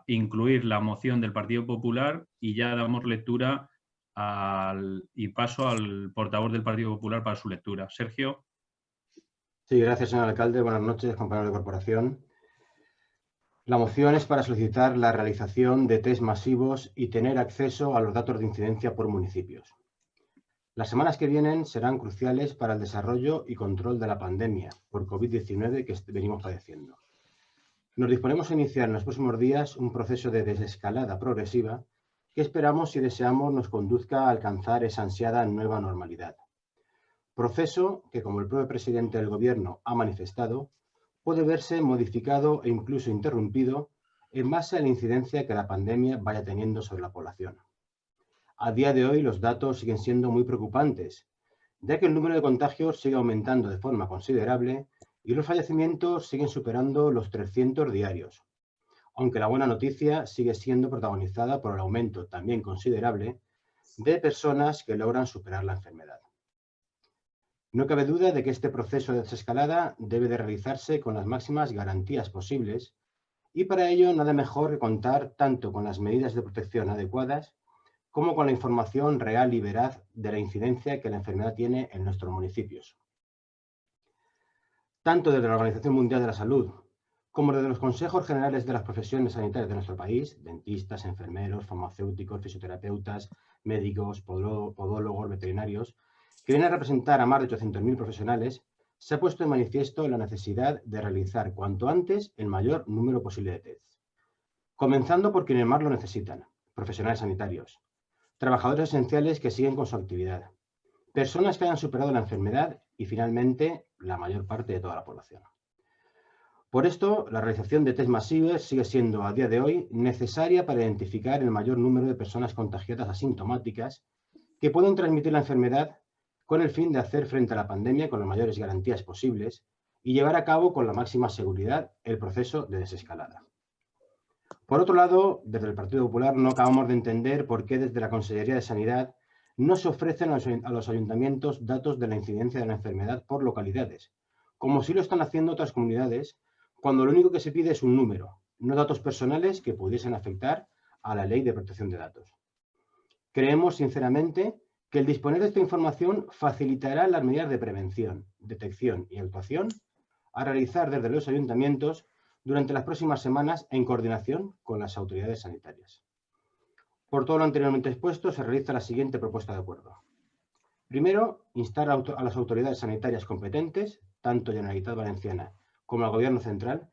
incluir la moción del Partido Popular y ya damos lectura y paso al portavoz del Partido Popular para su lectura. Sergio. Sí, gracias, señor alcalde. Buenas noches, compañeros de corporación. La moción es para solicitar la realización de test masivos y tener acceso a los datos de incidencia por municipios. Las semanas que vienen serán cruciales para el desarrollo y control de la pandemia por COVID-19 que venimos padeciendo. Nos disponemos a iniciar en los próximos días un proceso de desescalada progresiva que esperamos y deseamos nos conduzca a alcanzar esa ansiada nueva normalidad. Proceso que, como el propio presidente del Gobierno ha manifestado, puede verse modificado e incluso interrumpido en base a la incidencia que la pandemia vaya teniendo sobre la población. A día de hoy los datos siguen siendo muy preocupantes, ya que el número de contagios sigue aumentando de forma considerable y los fallecimientos siguen superando los 300 diarios, aunque la buena noticia sigue siendo protagonizada por el aumento también considerable de personas que logran superar la enfermedad. No cabe duda de que este proceso de desescalada debe de realizarse con las máximas garantías posibles y para ello nada mejor que contar tanto con las medidas de protección adecuadas como con la información real y veraz de la incidencia que la enfermedad tiene en nuestros municipios. Tanto desde la Organización Mundial de la Salud como desde los consejos generales de las profesiones sanitarias de nuestro país, dentistas, enfermeros, farmacéuticos, fisioterapeutas, médicos, podólogos, veterinarios, que vienen a representar a más de 800.000 profesionales, se ha puesto en manifiesto la necesidad de realizar cuanto antes el mayor número posible de tests. Comenzando por quienes más lo necesitan, profesionales sanitarios, trabajadores esenciales que siguen con su actividad, personas que hayan superado la enfermedad y, finalmente, la mayor parte de toda la población. Por esto, la realización de test masivos sigue siendo, a día de hoy, necesaria para identificar el mayor número de personas contagiadas asintomáticas que pueden transmitir la enfermedad con el fin de hacer frente a la pandemia con las mayores garantías posibles y llevar a cabo con la máxima seguridad el proceso de desescalada. Por otro lado, desde el Partido Popular no acabamos de entender por qué desde la Consellería de Sanidad no se ofrecen a los ayuntamientos datos de la incidencia de la enfermedad por localidades, como sí lo están haciendo otras comunidades, cuando lo único que se pide es un número, no datos personales que pudiesen afectar a la Ley de Protección de Datos. Creemos, sinceramente, que el disponer de esta información facilitará las medidas de prevención, detección y actuación a realizar desde los ayuntamientos durante las próximas semanas en coordinación con las autoridades sanitarias. Por todo lo anteriormente expuesto, se realiza la siguiente propuesta de acuerdo. Primero, instar a las autoridades sanitarias competentes, tanto Generalitat Valenciana como al Gobierno central,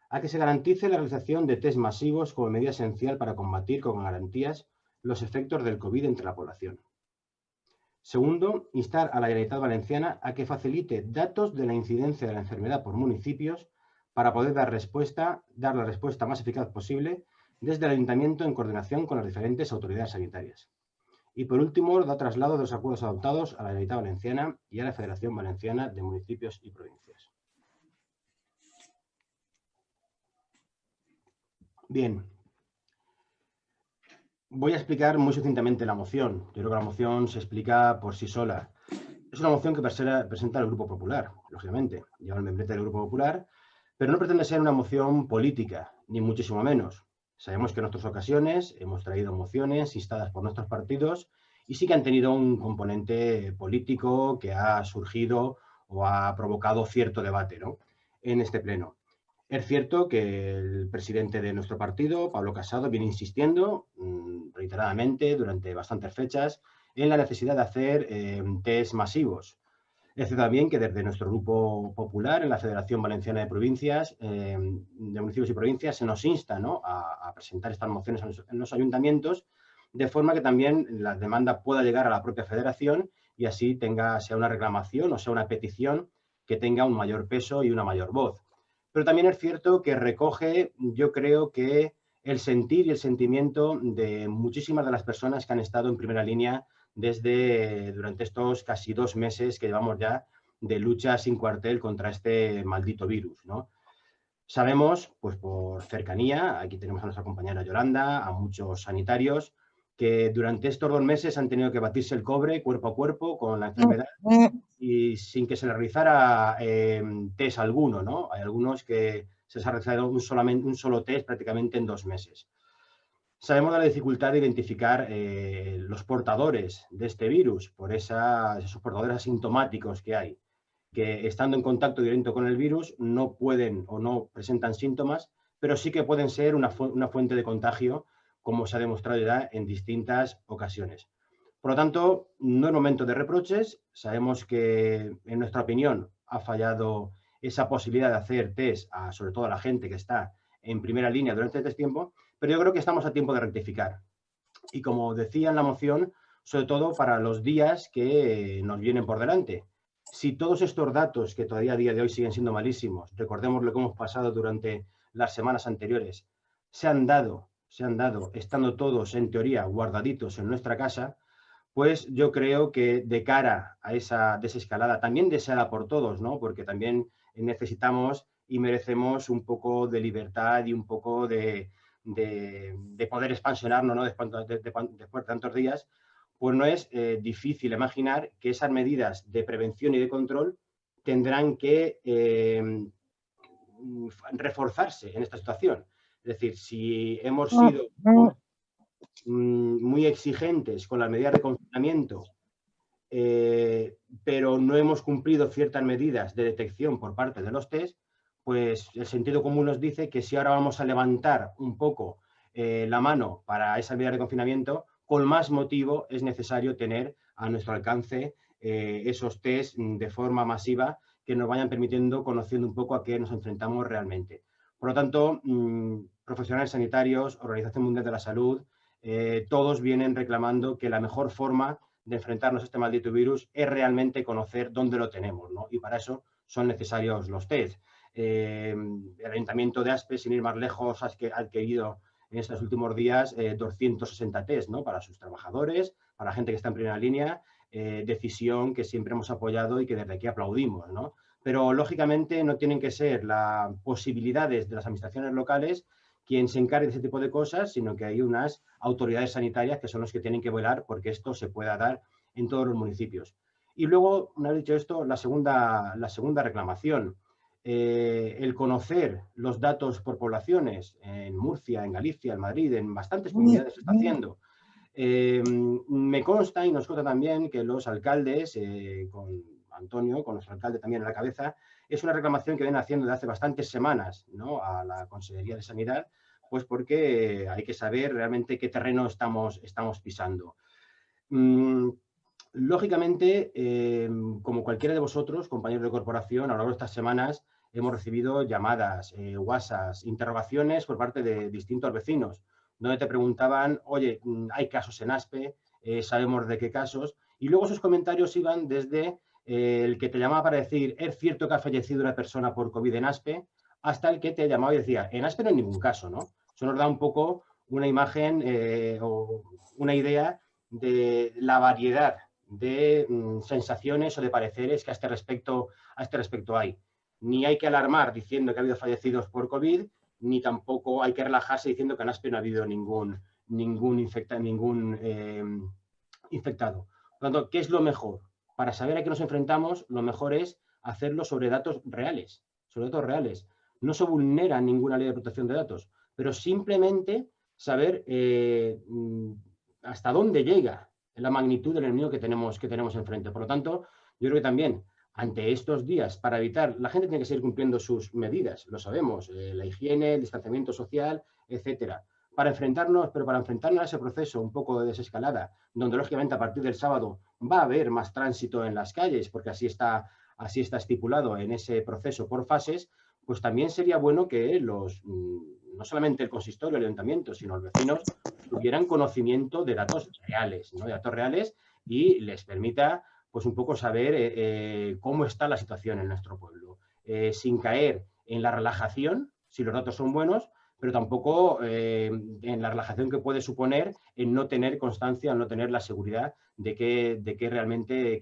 a que se garantice la realización de test masivos como medida esencial para combatir con garantías los efectos del COVID entre la población. Segundo, instar a la Generalitat Valenciana a que facilite datos de la incidencia de la enfermedad por municipios para poder dar la respuesta más eficaz posible desde el Ayuntamiento en coordinación con las diferentes autoridades sanitarias. Y por último, da traslado de los acuerdos adoptados a la Generalitat Valenciana y a la Federación Valenciana de Municipios y Provincias. Bien. Voy a explicar muy sucintamente la moción. Yo creo que la moción se explica por sí sola. Es una moción que presenta el Grupo Popular, lógicamente. Lleva el membrete del Grupo Popular, pero no pretende ser una moción política, ni muchísimo menos. Sabemos que en otras ocasiones hemos traído mociones instadas por nuestros partidos y sí que han tenido un componente político que ha surgido o ha provocado cierto debate, ¿no?, en este pleno. Es cierto que el presidente de nuestro partido, Pablo Casado, viene insistiendo reiteradamente durante bastantes fechas en la necesidad de hacer test masivos. Es cierto también que desde nuestro Grupo Popular, en la Federación Valenciana de Provincias, de Municipios y Provincias, se nos insta, ¿no?, a presentar estas mociones en los ayuntamientos, de forma que también la demanda pueda llegar a la propia federación y así sea una reclamación o sea una petición que tenga un mayor peso y una mayor voz. Pero también es cierto que recoge, yo creo que el sentir y el sentimiento de muchísimas de las personas que han estado en primera línea durante estos casi 2 meses que llevamos ya de lucha sin cuartel contra este maldito virus, ¿no? Sabemos, pues por cercanía, aquí tenemos a nuestra compañera Yolanda, a muchos sanitarios, que durante estos 2 meses han tenido que batirse el cobre cuerpo a cuerpo con la enfermedad y sin que se le realizara test alguno, ¿no? Hay algunos que se les ha realizado un solo test prácticamente en 2 meses. Sabemos de la dificultad de identificar los portadores de este virus, por esos portadores asintomáticos que hay, que estando en contacto directo con el virus no pueden o no presentan síntomas, pero sí que pueden ser una fuente de contagio, como se ha demostrado ya en distintas ocasiones. Por lo tanto, no es momento de reproches. Sabemos que, en nuestra opinión, ha fallado esa posibilidad de hacer test sobre todo a la gente que está en primera línea durante este tiempo, pero yo creo que estamos a tiempo de rectificar. Y como decía en la moción, sobre todo para los días que nos vienen por delante. Si todos estos datos, que todavía a día de hoy siguen siendo malísimos, recordemos lo que hemos pasado durante las semanas anteriores, se han dado estando todos en teoría guardaditos en nuestra casa, pues yo creo que de cara a esa desescalada, también deseada por todos, ¿no? Porque también necesitamos y merecemos un poco de libertad y un poco de poder expansionarnos, ¿no? Después de tantos días, pues no es difícil imaginar que esas medidas de prevención y de control tendrán que reforzarse en esta situación. Es decir, si hemos sido muy exigentes con las medidas de confinamiento, pero no hemos cumplido ciertas medidas de detección por parte de los test, pues el sentido común nos dice que si ahora vamos a levantar un poco la mano para esas medidas de confinamiento, con más motivo es necesario tener a nuestro alcance esos test de forma masiva que nos vayan permitiendo, conociendo un poco a qué nos enfrentamos realmente. Por lo tanto, profesionales sanitarios, Organización Mundial de la Salud, todos vienen reclamando que la mejor forma de enfrentarnos a este maldito virus es realmente conocer dónde lo tenemos, ¿no? Y para eso son necesarios los test. El Ayuntamiento de Aspe, sin ir más lejos, ha adquirido en estos últimos días 260 test, ¿no? Para sus trabajadores, para la gente que está en primera línea, decisión que siempre hemos apoyado y que desde aquí aplaudimos, ¿no? Pero, lógicamente, no tienen que ser las posibilidades de las administraciones locales quien se encargue de ese tipo de cosas, sino que hay unas autoridades sanitarias que son los que tienen que velar porque esto se pueda dar en todos los municipios. Y luego, una vez dicho esto, la segunda reclamación. El conocer los datos por poblaciones en Murcia, en Galicia, en Madrid, en bastantes comunidades se está haciendo. Me consta y nos consta también que los alcaldes, con Antonio, con nuestro alcalde también en la cabeza, es una reclamación que vienen haciendo desde hace bastantes semanas, ¿no? A la Consejería de Sanidad, pues porque hay que saber realmente qué terreno estamos pisando. Lógicamente, como cualquiera de vosotros, compañeros de corporación, a lo largo de estas semanas hemos recibido llamadas, WhatsApps, interrogaciones por parte de distintos vecinos, donde te preguntaban, oye, hay casos en Aspe, sabemos de qué casos, y luego sus comentarios iban desde el que te llamaba para decir, ¿es cierto que ha fallecido una persona por COVID en Aspe?, hasta el que te llamaba y decía, en Aspe no hay ningún caso, ¿no? Eso nos da un poco una imagen o una idea de la variedad de sensaciones o de pareceres que a este respecto hay. Ni hay que alarmar diciendo que ha habido fallecidos por COVID, ni tampoco hay que relajarse diciendo que en Aspe no ha habido ningún infectado. Por lo tanto, ¿qué es lo mejor? Para saber a qué nos enfrentamos, lo mejor es hacerlo sobre datos reales. No se vulnera ninguna ley de protección de datos, pero simplemente saber hasta dónde llega la magnitud del enemigo que tenemos enfrente. Por lo tanto, yo creo que también ante estos días, para evitar, la gente tiene que seguir cumpliendo sus medidas, lo sabemos, la higiene, el distanciamiento social, etcétera. Para enfrentarnos a ese proceso un poco de desescalada, donde lógicamente a partir del sábado va a haber más tránsito en las calles, porque así está estipulado en ese proceso por fases, pues también sería bueno que no solamente el consistorio, el ayuntamiento, sino los vecinos tuvieran conocimiento de datos reales, ¿no? De datos reales, y les permita pues un poco saber cómo está la situación en nuestro pueblo, sin caer en la relajación, si los datos son buenos, pero tampoco en la relajación que puede suponer en no tener constancia, en no tener la seguridad de qué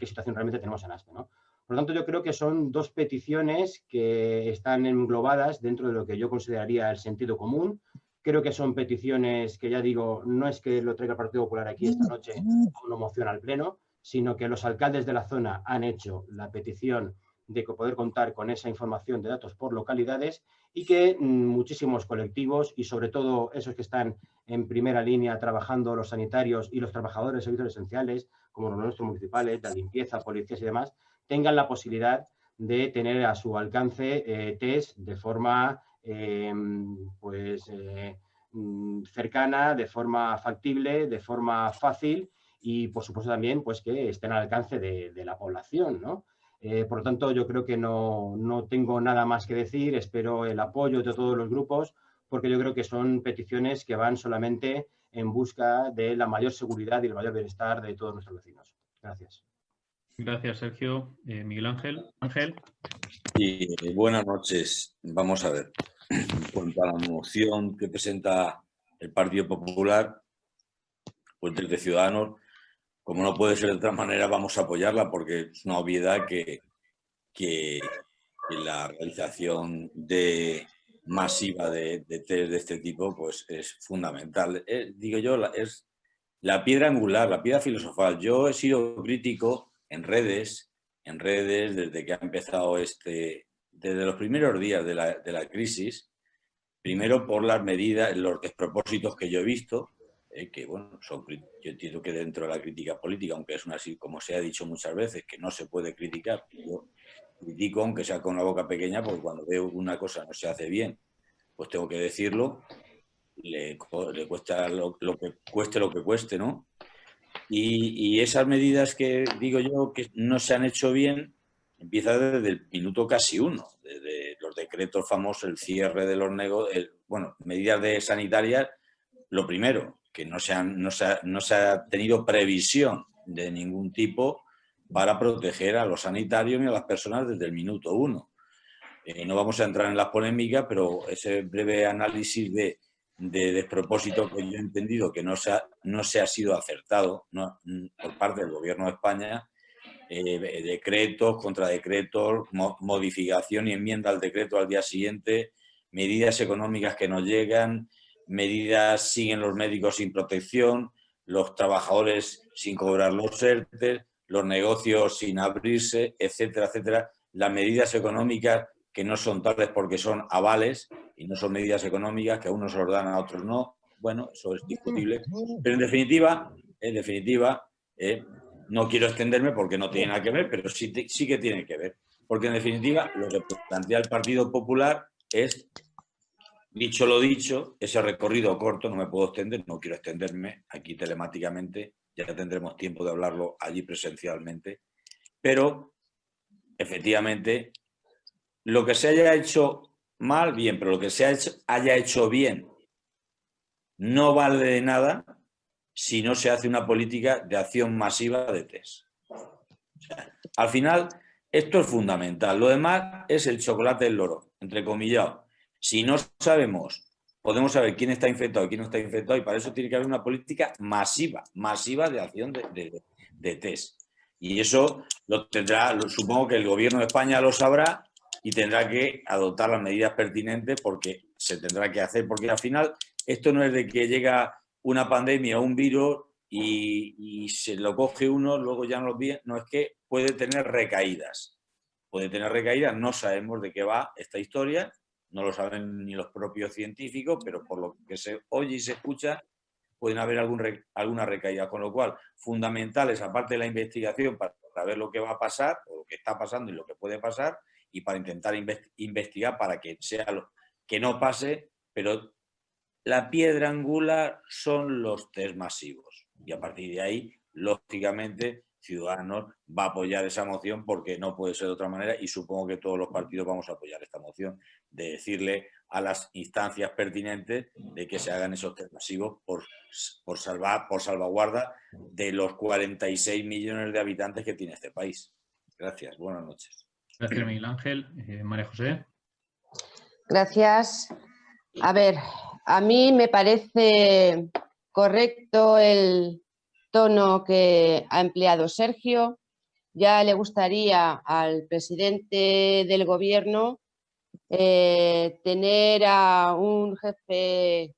situación realmente tenemos en Aspe, ¿no? Por lo tanto, yo creo que son dos peticiones que están englobadas dentro de lo que yo consideraría el sentido común. Creo que son peticiones que, ya digo, no es que lo traiga el Partido Popular aquí esta noche como una moción al Pleno, sino que los alcaldes de la zona han hecho la petición de poder contar con esa información de datos por localidades y que muchísimos colectivos y sobre todo esos que están en primera línea trabajando, los sanitarios y los trabajadores de servicios esenciales, como los nuestros municipales, la limpieza, policías y demás, tengan la posibilidad de tener a su alcance test de forma cercana, de forma factible, de forma fácil y, por supuesto, también pues, que estén al alcance de la población, ¿no? Por lo tanto, yo creo que no tengo nada más que decir. Espero el apoyo de todos los grupos porque yo creo que son peticiones que van solamente en busca de la mayor seguridad y el mayor bienestar de todos nuestros vecinos. Gracias. Gracias, Sergio. Miguel Ángel. Ángel. Y buenas noches. Vamos a ver. En cuanto a la moción que presenta el Partido Popular, pues desde Ciudadanos, como no puede ser de otra manera, vamos a apoyarla porque es una obviedad que la realización masiva de test de este tipo pues es fundamental. Digo yo, es la piedra angular, la piedra filosofal. Yo he sido crítico en redes desde que ha empezado desde los primeros días de la crisis, primero por las medidas, los despropósitos que yo he visto, que bueno, yo entiendo que dentro de la crítica política, aunque es una así, como se ha dicho muchas veces, que no se puede criticar, yo critico aunque sea con la boca pequeña, porque cuando veo una cosa no se hace bien, pues tengo que decirlo, le cuesta lo que cueste, ¿no? Y esas medidas que digo yo que no se han hecho bien, empieza desde el minuto casi uno, desde los decretos famosos, el cierre de los negocios, medidas sanitarias, lo primero, que no se ha tenido previsión de ningún tipo para proteger a los sanitarios ni a las personas desde el minuto uno. No vamos a entrar en las polémicas, pero ese breve análisis de despropósito que yo he entendido que no se ha sido acertado, ¿no?, por parte del Gobierno de España, decretos, contradecretos, modificación y enmienda al decreto al día siguiente, medidas económicas que no llegan, medidas siguen los médicos sin protección, los trabajadores sin cobrar los ERTE, los negocios sin abrirse, etcétera, etcétera. Las medidas económicas que no son tales porque son avales y no son medidas económicas, que a unos se los dan, a otros no. Bueno, eso es discutible. Pero en definitiva, no quiero extenderme porque no tiene nada que ver, pero sí que tiene que ver. Porque en definitiva lo que plantea el Partido Popular es, dicho lo dicho, ese recorrido corto, no me puedo extender, no quiero extenderme aquí telemáticamente, ya tendremos tiempo de hablarlo allí presencialmente, pero efectivamente lo que se haya hecho mal, bien, pero lo que se haya hecho bien no vale de nada si no se hace una política de acción masiva de test. O sea, al final, esto es fundamental. Lo demás es el chocolate del loro, entrecomillado. Si no sabemos, podemos saber quién está infectado y quién no está infectado, y para eso tiene que haber una política masiva de acción de test. Y eso lo tendrá, supongo que el Gobierno de España lo sabrá y tendrá que adoptar las medidas pertinentes porque se tendrá que hacer, porque al final esto no es de que llega una pandemia o un virus y se lo coge uno, luego ya no lo ve, no, es que puede tener recaídas. Puede tener recaídas, no sabemos de qué va esta historia, no lo saben ni los propios científicos, pero por lo que se oye y se escucha, pueden haber alguna recaída. Con lo cual, fundamentales, aparte de la investigación, para ver lo que va a pasar, o lo que está pasando y lo que puede pasar, y para intentar investigar para que sea lo que no pase, pero la piedra angular son los test masivos. Y a partir de ahí, lógicamente, Ciudadanos va a apoyar esa moción porque no puede ser de otra manera y supongo que todos los partidos vamos a apoyar esta moción de decirle a las instancias pertinentes de que se hagan esos test masivos por salvaguarda de los 46 millones de habitantes que tiene este país. Gracias, buenas noches. Gracias, Miguel Ángel. María José. Gracias. A ver, a mí me parece correcto el tono que ha empleado Sergio. Ya le gustaría al presidente del gobierno tener a un jefe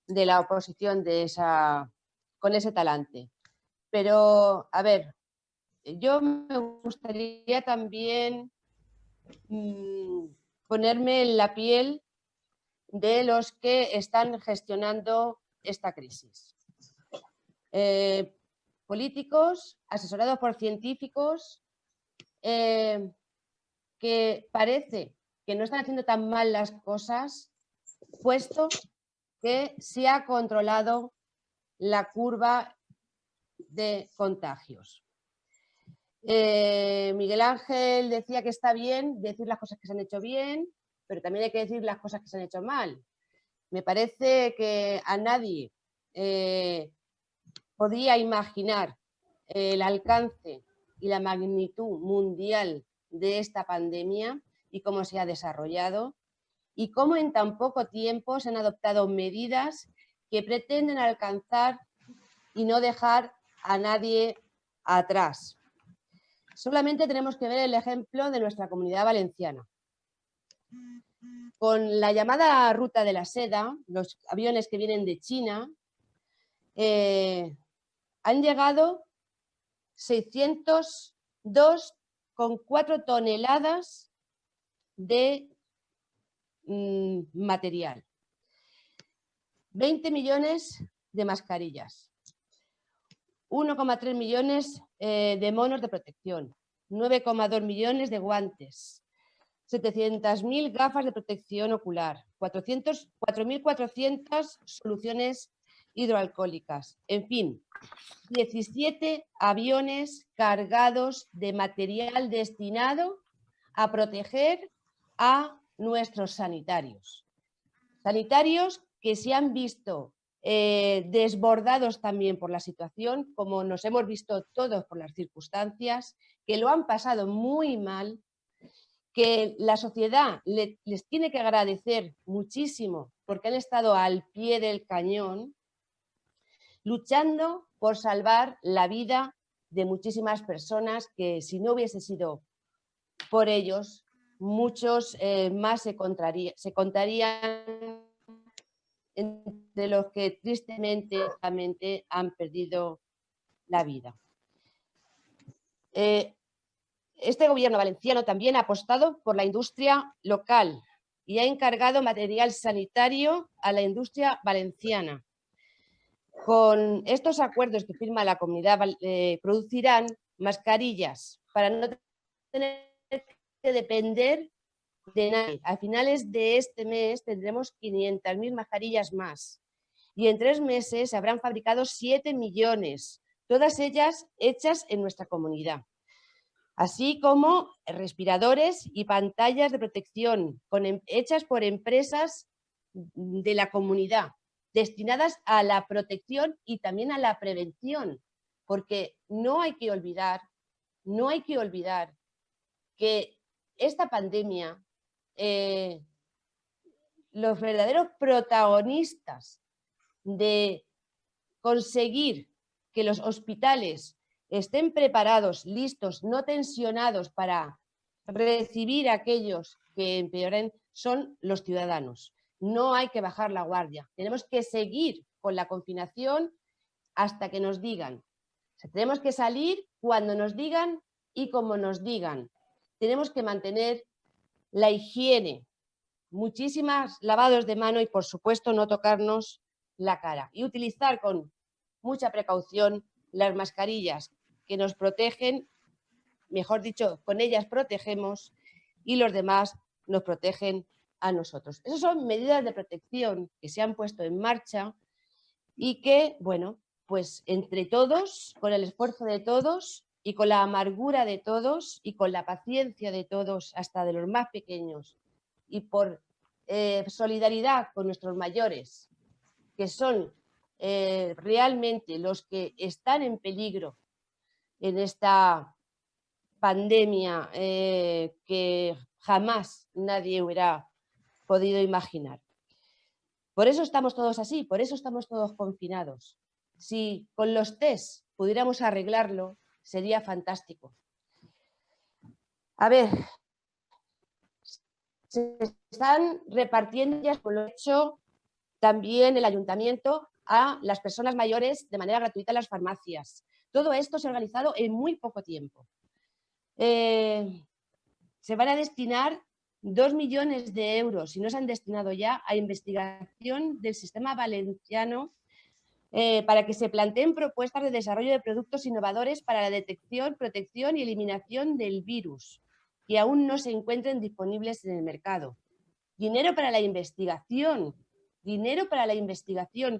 de la oposición con ese talante. Pero, a ver, yo me gustaría también ponerme en la piel de los que están gestionando esta crisis. Políticos asesorados por científicos que parece que no están haciendo tan mal las cosas, puesto que se ha controlado la curva de contagios. Miguel Ángel decía que está bien decir las cosas que se han hecho bien, pero también hay que decir las cosas que se han hecho mal. Me parece que a nadie podía imaginar el alcance y la magnitud mundial de esta pandemia y cómo se ha desarrollado y cómo en tan poco tiempo se han adoptado medidas que pretenden alcanzar y no dejar a nadie atrás. Solamente tenemos que ver el ejemplo de nuestra Comunidad Valenciana. Con la llamada ruta de la seda, los aviones que vienen de China, han llegado 602,4 toneladas de material. 20 millones de mascarillas. 1,3 millones de monos de protección. 9,2 millones de guantes. 700.000 gafas de protección ocular. 4.400 soluciones hidroalcohólicas. En fin, 17 aviones cargados de material destinado a proteger a nuestros sanitarios. Sanitarios que se han visto desbordados también por la situación, como nos hemos visto todos por las circunstancias, que lo han pasado muy mal, que la sociedad les tiene que agradecer muchísimo porque han estado al pie del cañón, luchando por salvar la vida de muchísimas personas que si no hubiese sido por ellos, muchos más se contarían entre los que tristemente han perdido la vida. Este gobierno valenciano también ha apostado por la industria local y ha encargado material sanitario a la industria valenciana. Con estos acuerdos que firma la comunidad, producirán mascarillas para no tener que depender de nadie. A finales de este mes tendremos 500.000 mascarillas más y en 3 meses se habrán fabricado 7 millones, todas ellas hechas en nuestra comunidad. Así como respiradores y pantallas de protección hechas por empresas de la comunidad, destinadas a la protección y también a la prevención, porque no hay que olvidar que esta pandemia, los verdaderos protagonistas de conseguir que los hospitales estén preparados, listos, no tensionados para recibir a aquellos que empeoren, son los ciudadanos. No hay que bajar la guardia. Tenemos que seguir con la confinación hasta que nos digan. Tenemos que salir cuando nos digan y como nos digan. Tenemos que mantener la higiene, muchísimas lavados de mano y, por supuesto, no tocarnos la cara. Y utilizar con mucha precaución las mascarillas que nos protegen, mejor dicho, con ellas protegemos y los demás nos protegen a nosotros. Esas son medidas de protección que se han puesto en marcha y que, bueno, pues entre todos, con el esfuerzo de todos y con la amargura de todos y con la paciencia de todos, hasta de los más pequeños, y por solidaridad con nuestros mayores, que son realmente los que están en peligro en esta pandemia que jamás nadie hubiera podido imaginar. Por eso estamos todos así, por eso estamos todos confinados. Si con los test pudiéramos arreglarlo, sería fantástico. A ver, se están repartiendo ya, por lo hecho también el ayuntamiento, a las personas mayores de manera gratuita en las farmacias. Todo esto se ha organizado en muy poco tiempo. se van a destinar 2 millones de euros, si no se han destinado ya, a investigación del sistema valenciano para que se planteen propuestas de desarrollo de productos innovadores para la detección, protección y eliminación del virus, que aún no se encuentren disponibles en el mercado. Dinero para la investigación,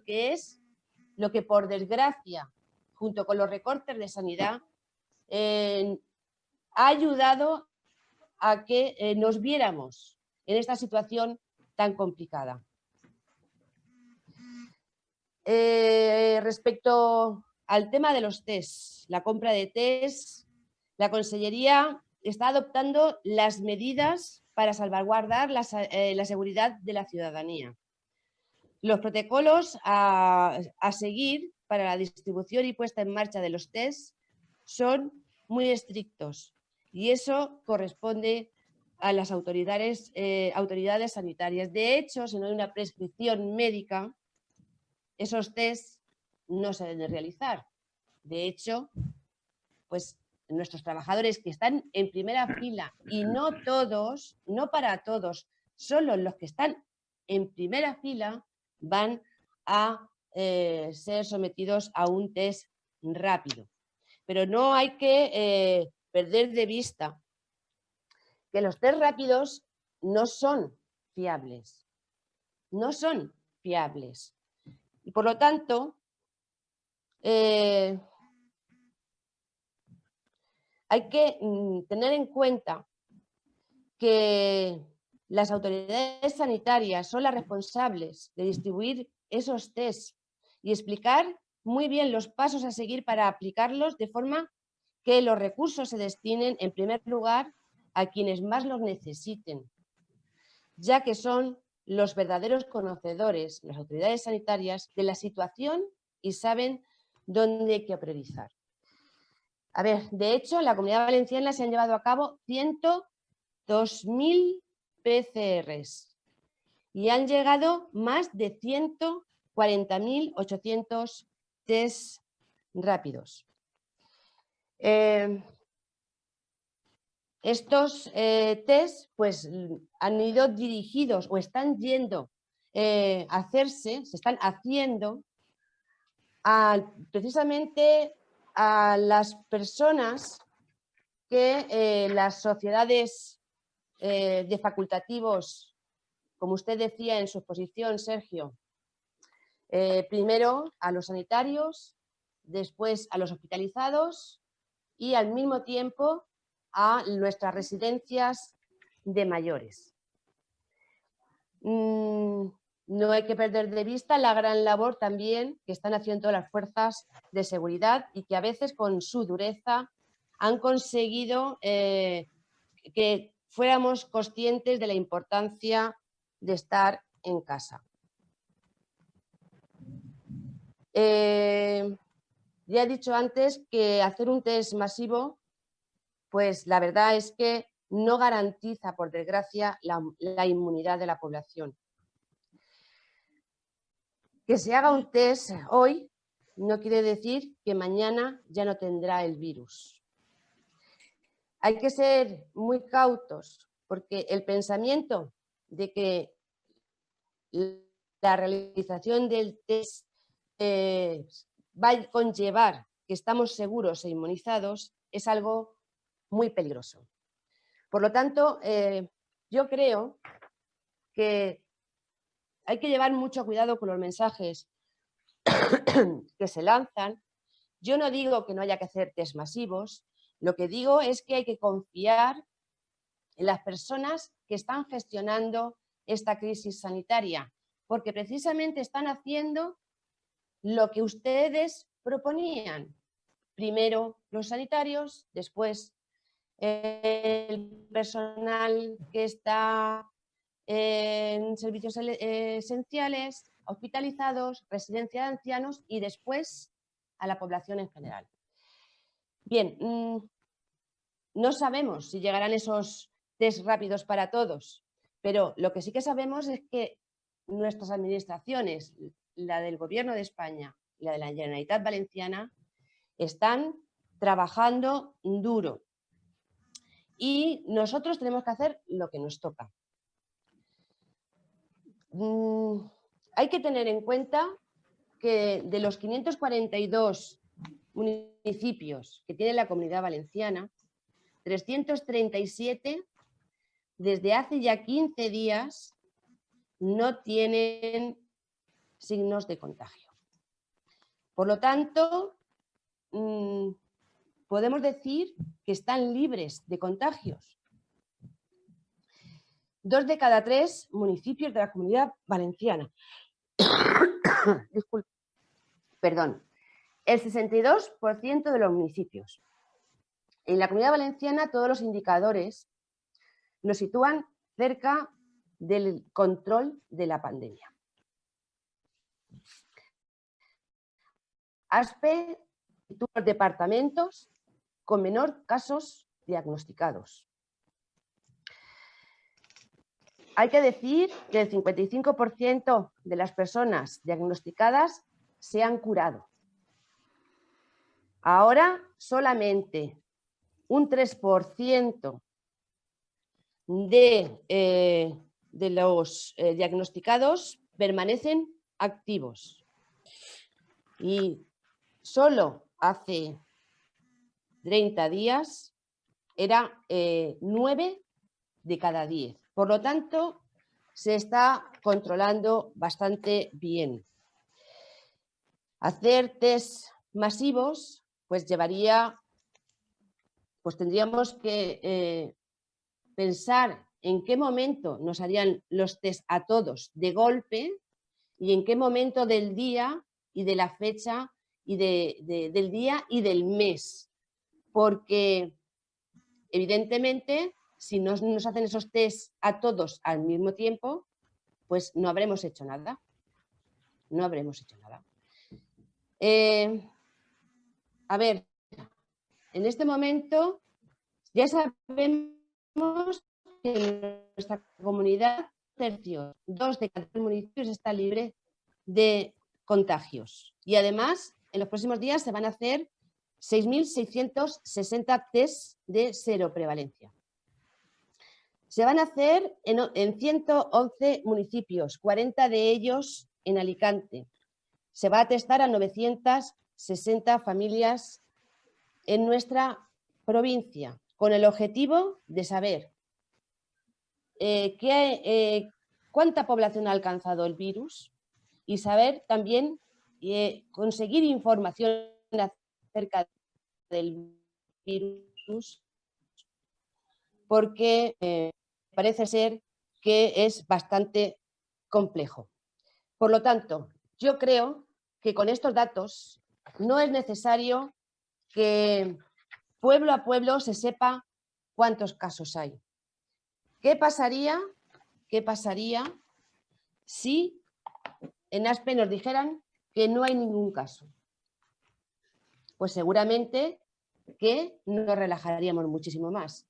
que es lo que, por desgracia, junto con los recortes de sanidad, ha ayudado a que nos viéramos en esta situación tan complicada. Respecto al tema de los test, la compra de test, la Consellería está adoptando las medidas para salvaguardar la seguridad de la ciudadanía. Los protocolos a seguir para la distribución y puesta en marcha de los test son muy estrictos y eso corresponde a las autoridades sanitarias. De hecho, si no hay una prescripción médica, esos test no se deben realizar. De hecho, pues nuestros trabajadores que están en primera fila, y no todos, no para todos, solo los que están en primera fila van a ser sometidos a un test rápido. Pero no hay que perder de vista que los test rápidos no son fiables. No son fiables. Y por lo tanto, hay que tener en cuenta que las autoridades sanitarias son las responsables de distribuir esos test y explicar muy bien los pasos a seguir para aplicarlos de forma que los recursos se destinen en primer lugar a quienes más los necesiten, ya que son los verdaderos conocedores, las autoridades sanitarias, de la situación y saben dónde hay que priorizar. A ver, de hecho, en la Comunidad Valenciana se han llevado a cabo 102.000 PCRs y han llegado más de 140.800 test rápidos. Estos test pues, han ido dirigidos o están yendo a hacerse, se están haciendo precisamente a las personas que las sociedades de facultativos, como usted decía en su exposición, Sergio, primero a los sanitarios, después a los hospitalizados y al mismo tiempo a nuestras residencias de mayores. No hay que perder de vista la gran labor también que están haciendo las fuerzas de seguridad y que a veces con su dureza han conseguido que fuéramos conscientes de la importancia de estar en casa. Ya he dicho antes que hacer un test masivo, pues la verdad es que no garantiza, por desgracia, la inmunidad de la población. Que se haga un test hoy no quiere decir que mañana ya no tendrá el virus. Hay que ser muy cautos porque el pensamiento de que la realización del test va a conllevar que estamos seguros e inmunizados es algo muy peligroso. Por lo tanto, yo creo que hay que llevar mucho cuidado con los mensajes que se lanzan. Yo no digo que no haya que hacer test masivos, lo que digo es que hay que confiar en las personas que están gestionando esta crisis sanitaria, porque precisamente están haciendo lo que ustedes proponían. Primero los sanitarios, después el personal que está en servicios esenciales, hospitalizados, residencia de ancianos y después a la población en general. Bien, no sabemos si llegarán esos test rápidos para todos, pero lo que sí que sabemos es que nuestras administraciones, la del Gobierno de España y la de la Generalitat Valenciana, están trabajando duro. y nosotros tenemos que hacer lo que nos toca. Hay que tener en cuenta que de los 542 municipios que tiene la Comunidad Valenciana, 337 desde hace ya 15 días no tienen signos de contagio. Por lo tanto, podemos decir que están libres de contagios. 2 de cada 3 municipios de la Comunidad Valenciana. Disculpe. Perdón. El 62% de los municipios. En la Comunidad Valenciana todos los indicadores nos sitúan cerca del control de la pandemia. ASPE tuvo los departamentos con menor casos diagnosticados. Hay que decir que el 55% de las personas diagnosticadas se han curado. Ahora solamente un 3% de los diagnosticados permanecen activos. Y solo hace 30 días era 9 de cada 10. Por lo tanto, se está controlando bastante bien. Hacer test masivos pues tendríamos que pensar en qué momento nos harían los test a todos de golpe y en qué momento del día y de la fecha y del día y del mes. Porque evidentemente si no nos hacen esos test a todos al mismo tiempo, pues no habremos hecho nada. No habremos hecho nada. A ver, en este momento ya sabemos que en nuestra comunidad, 2 de cada 3 municipios está libre de contagios. Y además, en los próximos días se van a hacer 6.660 test de seroprevalencia. Se van a hacer en 111 municipios, 40 de ellos en Alicante. Se va a testar a 960 familias en nuestra provincia, con el objetivo de saber cuánta población ha alcanzado el virus y saber también conseguir información acerca del virus, porque parece ser que es bastante complejo. Por lo tanto, yo creo que con estos datos no es necesario que pueblo a pueblo se sepa cuántos casos hay. ¿Qué pasaría si en ASPE nos dijeran que no hay ningún caso? Pues seguramente que nos relajaríamos muchísimo más.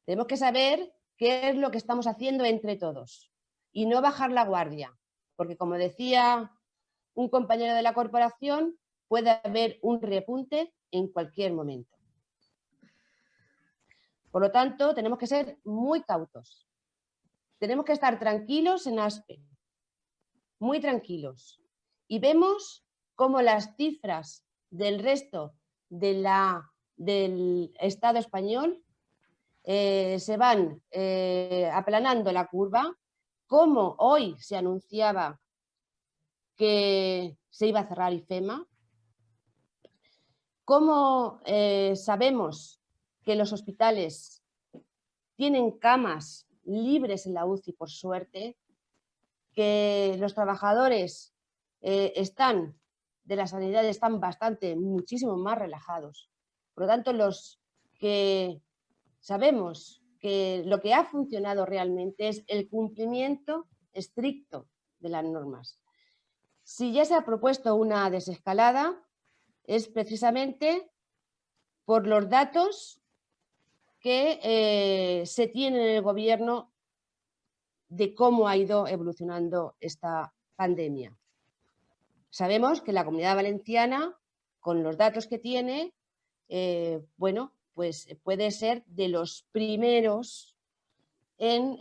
Tenemos que saber qué es lo que estamos haciendo entre todos y no bajar la guardia, porque como decía un compañero de la corporación, puede haber un repunte en cualquier momento. Por lo tanto, tenemos que ser muy cautos. Tenemos que estar tranquilos en ASPE, muy tranquilos. Y vemos cómo las cifras del resto del Estado español se van aplanando la curva, como hoy se anunciaba que se iba a cerrar IFEMA, como sabemos que los hospitales tienen camas libres en la UCI, por suerte, que los trabajadores de la sanidad están muchísimo más relajados. Por lo tanto, los que sabemos que lo que ha funcionado realmente es el cumplimiento estricto de las normas. Si ya se ha propuesto una desescalada, es precisamente por los datos que se tienen en el gobierno de cómo ha ido evolucionando esta pandemia. Sabemos que la Comunidad Valenciana, con los datos que tiene, pues puede ser de los primeros en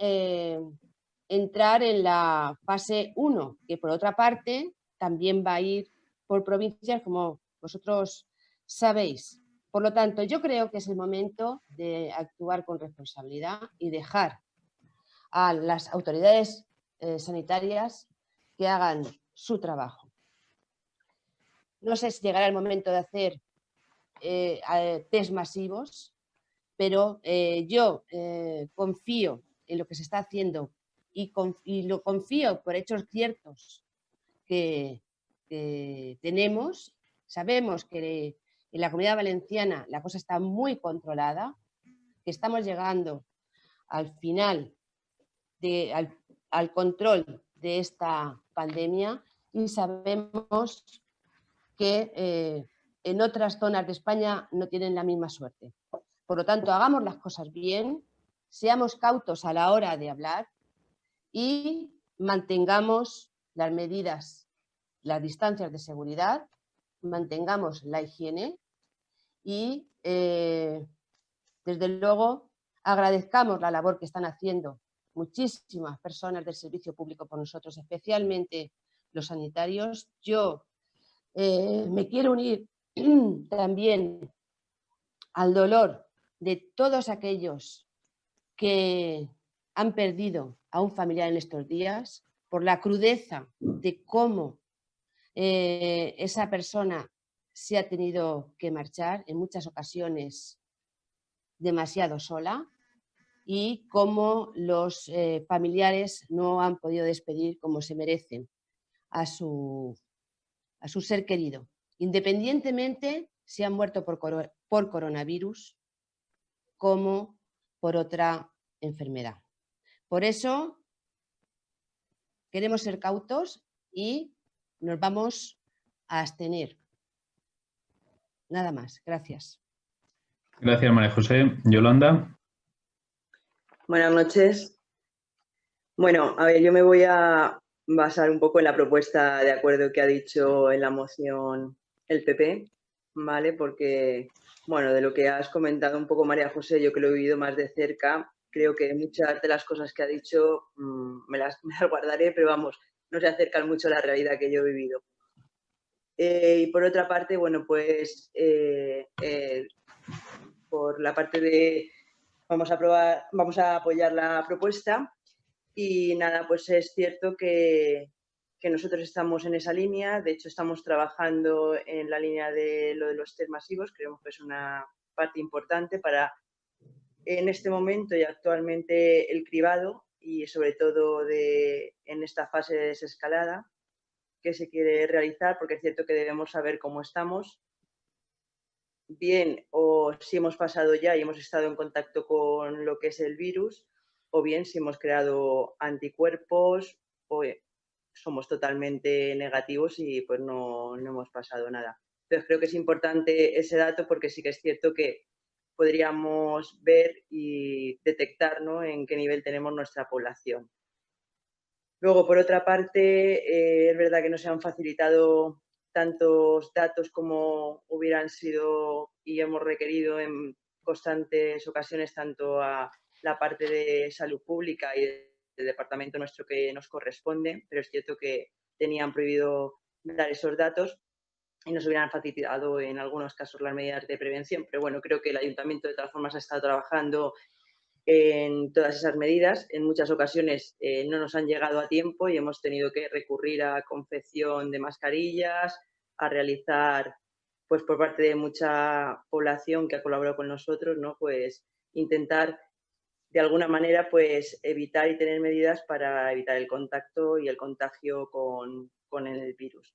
entrar en la fase 1, que por otra parte también va a ir por provincias, como vosotros sabéis. Por lo tanto, yo creo que es el momento de actuar con responsabilidad y dejar a las autoridades sanitarias que hagan su trabajo. No sé si llegará el momento de hacer test masivos, pero yo confío en lo que se está haciendo y lo confío por hechos ciertos que tenemos. Sabemos que en la Comunidad Valenciana la cosa está muy controlada, que estamos llegando al final, al control de esta pandemia, y sabemos que en otras zonas de España no tienen la misma suerte. Por lo tanto, hagamos las cosas bien, seamos cautos a la hora de hablar y mantengamos las medidas, las distancias de seguridad, mantengamos la higiene y, desde luego, agradezcamos la labor que están haciendo muchísimas personas del servicio público por nosotros, especialmente los sanitarios. Yo me quiero unir también al dolor de todos aquellos que han perdido a un familiar en estos días, por la crudeza de cómo esa persona se ha tenido que marchar, en muchas ocasiones demasiado sola, y cómo los familiares no han podido despedir como se merecen a su ser querido, independientemente si han muerto por coronavirus como por otra enfermedad. Por eso queremos ser cautos y nos vamos a abstener. Nada más. Gracias. Gracias, María José. Yolanda. Buenas noches. Bueno, a ver, yo me voy a basar un poco en la propuesta de acuerdo que ha dicho en la moción el PP, ¿vale? Porque, bueno, de lo que has comentado un poco, María José, yo que lo he vivido más de cerca, creo que muchas de las cosas que ha dicho me las guardaré, pero vamos, no se acercan mucho a la realidad que yo he vivido. Y por otra parte, bueno, pues por la parte de vamos a apoyar la propuesta y nada, pues es cierto que nosotros estamos en esa línea, de hecho estamos trabajando en la línea de lo de los test masivos, creemos que es una parte importante para en este momento y actualmente el cribado y sobre todo en esta fase de desescalada que se quiere realizar, porque es cierto que debemos saber cómo estamos, bien o si hemos pasado ya y hemos estado en contacto con lo que es el virus, o bien si hemos creado anticuerpos o somos totalmente negativos y pues no hemos pasado nada. Entonces creo que es importante ese dato porque sí que es cierto que podríamos ver y detectar, ¿no?, en qué nivel tenemos nuestra población. Luego, por otra parte, es verdad que no se han facilitado tantos datos como hubieran sido y hemos requerido en constantes ocasiones, tanto a la parte de salud pública y del departamento nuestro que nos corresponde, pero es cierto que tenían prohibido dar esos datos y nos hubieran facilitado en algunos casos las medidas de prevención. Pero bueno, creo que el ayuntamiento de todas formas ha estado trabajando en todas esas medidas. En muchas ocasiones no nos han llegado a tiempo y hemos tenido que recurrir a confección de mascarillas, a realizar, pues por parte de mucha población que ha colaborado con nosotros, ¿no?, pues intentar de alguna manera pues evitar y tener medidas para evitar el contacto y el contagio con el virus.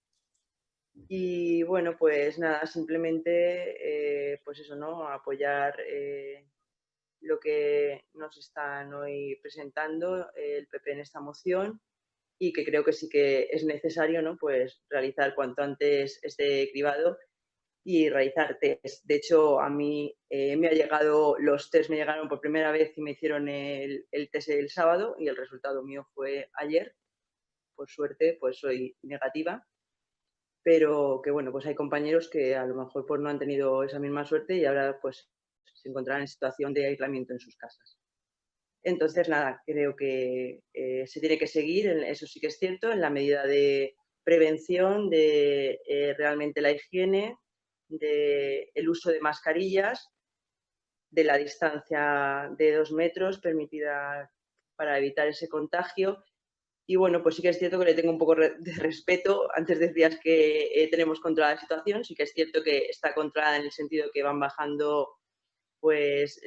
Y bueno, pues nada, simplemente pues eso, ¿no?, apoyar lo que nos están hoy presentando el PP en esta moción y que creo que sí que es necesario, ¿no?, pues realizar cuanto antes este cribado y realizar test. De hecho, a mí los test me llegaron por primera vez y me hicieron el test el sábado y el resultado mío fue ayer. Por suerte, pues soy negativa. Pero que bueno, pues hay compañeros que a lo mejor pues no han tenido esa misma suerte y ahora pues se encontraran en situación de aislamiento en sus casas. Entonces, nada, creo que se tiene que seguir, eso sí que es cierto, en la medida de prevención, de realmente la higiene, del uso de mascarillas, de la distancia de 2 metros permitida para evitar ese contagio. Y bueno, pues sí que es cierto que le tengo un poco de respeto. Antes decías que tenemos controlada la situación, sí que es cierto que está controlada en el sentido que van bajando pues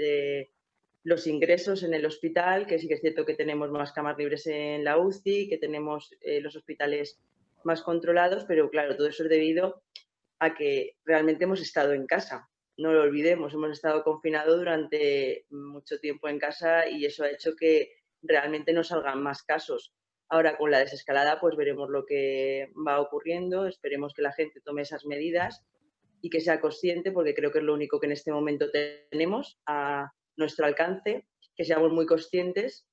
los ingresos en el hospital, que sí que es cierto que tenemos más camas libres en la UCI, que tenemos los hospitales más controlados, pero claro, todo eso es debido a que realmente hemos estado en casa. No lo olvidemos, hemos estado confinados durante mucho tiempo en casa y eso ha hecho que realmente no salgan más casos. Ahora con la desescalada pues veremos lo que va ocurriendo, esperemos que la gente tome esas medidas y que sea consciente, porque creo que es lo único que en este momento tenemos a nuestro alcance, que seamos muy conscientes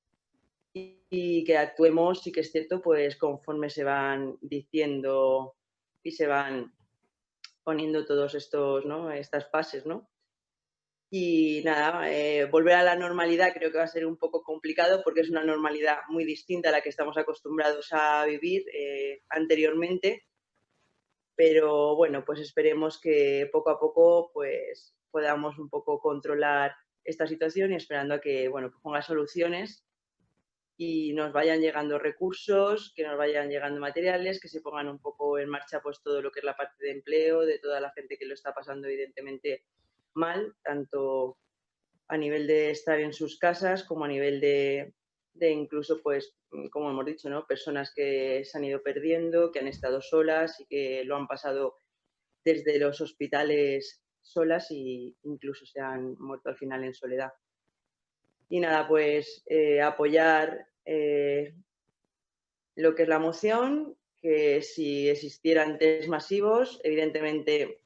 y que actuemos, sí que es cierto, pues conforme se van diciendo y se van poniendo todos estos, ¿no? Estas fases, ¿no? Y nada, volver a la normalidad creo que va a ser un poco complicado porque es una normalidad muy distinta a la que estamos acostumbrados a vivir anteriormente. Pero bueno, pues esperemos que poco a poco pues podamos un poco controlar esta situación y esperando a que, bueno, que ponga soluciones y nos vayan llegando recursos, que nos vayan llegando materiales, que se pongan un poco en marcha pues todo lo que es la parte de empleo, de toda la gente que lo está pasando evidentemente mal, tanto a nivel de estar en sus casas como a nivel de incluso, pues, como hemos dicho, ¿no? Personas que se han ido perdiendo, que han estado solas y que lo han pasado desde los hospitales solas e incluso se han muerto al final en soledad. Y nada, pues apoyar lo que es la moción, que si existieran test masivos, evidentemente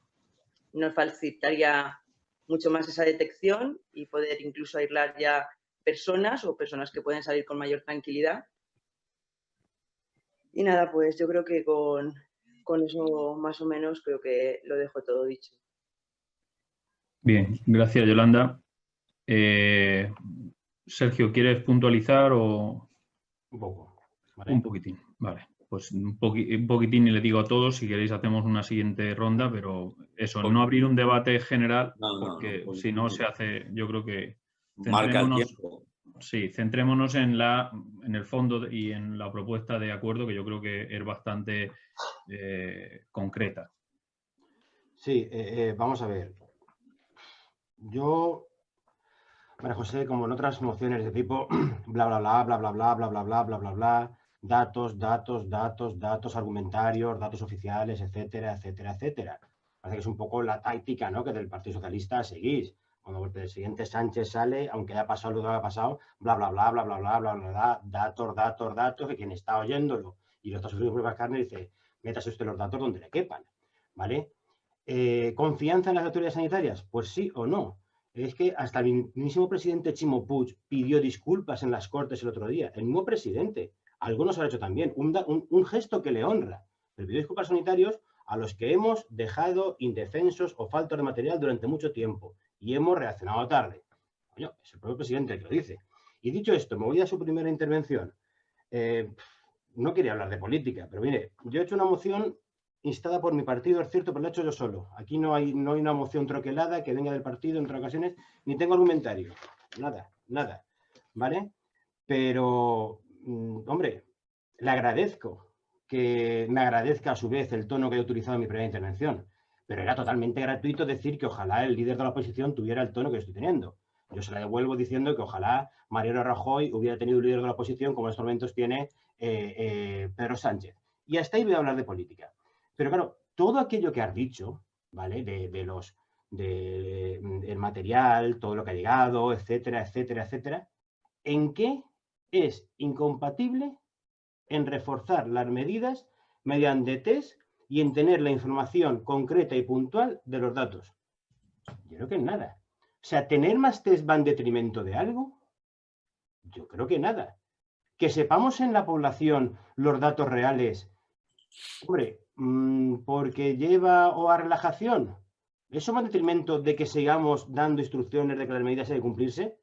nos facilitaría mucho más esa detección y poder incluso aislar ya personas o personas que pueden salir con mayor tranquilidad. Y nada, pues yo creo que con eso más o menos creo que lo dejo todo dicho. Bien, gracias Yolanda. Sergio, ¿quieres puntualizar o...? Un poco. ¿Vale? Un poquitín, vale. Pues un poquitín y le digo a todos, si queréis hacemos una siguiente ronda, pero eso, no abrir un debate general, porque si no se hace, yo creo que... Marca el tiempo. Sí, centrémonos en el fondo y en la propuesta de acuerdo, que yo creo que es bastante concreta. Sí, vamos a ver. Yo, María José, como en otras mociones de tipo bla, bla, bla, bla, bla, bla, bla, bla, bla, bla, bla, bla, datos argumentarios, datos oficiales, etcétera, etcétera, etcétera. Parece que es un poco la táctica, ¿no?, que del Partido Socialista seguís. Cuando el presidente Sánchez sale, aunque haya pasado lo que haya pasado, bla, bla, bla, bla, bla, bla, bla, bla, datos, que quien está oyéndolo y lo está sufriendo por carne dice, métase usted los datos donde le quepan, ¿vale? ¿Confianza en las autoridades sanitarias? Pues sí o no. Es que hasta el mismísimo presidente Ximo Puig pidió disculpas en las Cortes el otro día. El mismo presidente. Algunos lo han hecho también. Un gesto que le honra. Le pidió disculpas sanitarios a los que hemos dejado indefensos o faltos de material durante mucho tiempo. Y hemos reaccionado tarde. Coño, es el propio presidente el que lo dice. Y dicho esto, me voy a su primera intervención. No quería hablar de política, pero mire, yo he hecho una moción instada por mi partido, es cierto, pero lo he hecho yo solo. Aquí no hay una moción troquelada que venga del partido en otras ocasiones, ni tengo argumentario. Nada. ¿Vale? Pero, hombre, le agradezco que me agradezca a su vez el tono que he utilizado en mi primera intervención. Pero era totalmente gratuito decir que ojalá el líder de la oposición tuviera el tono que yo estoy teniendo. Yo se la devuelvo diciendo que ojalá Mariano Rajoy hubiera tenido un líder de la oposición como en estos momentos tiene Pedro Sánchez. Y hasta ahí voy a hablar de política. Pero claro, todo aquello que has dicho, ¿vale? Del material, todo lo que ha llegado, etcétera, etcétera, etcétera, ¿en qué es incompatible en reforzar las medidas mediante test y en tener la información concreta y puntual de los datos? Yo creo que en nada. O sea, ¿tener más test va en detrimento de algo? Yo creo que nada. Que sepamos en la población los datos reales, hombre, porque lleva o a relajación, ¿Eso va en detrimento de que sigamos dando instrucciones de que las medidas deben cumplirse?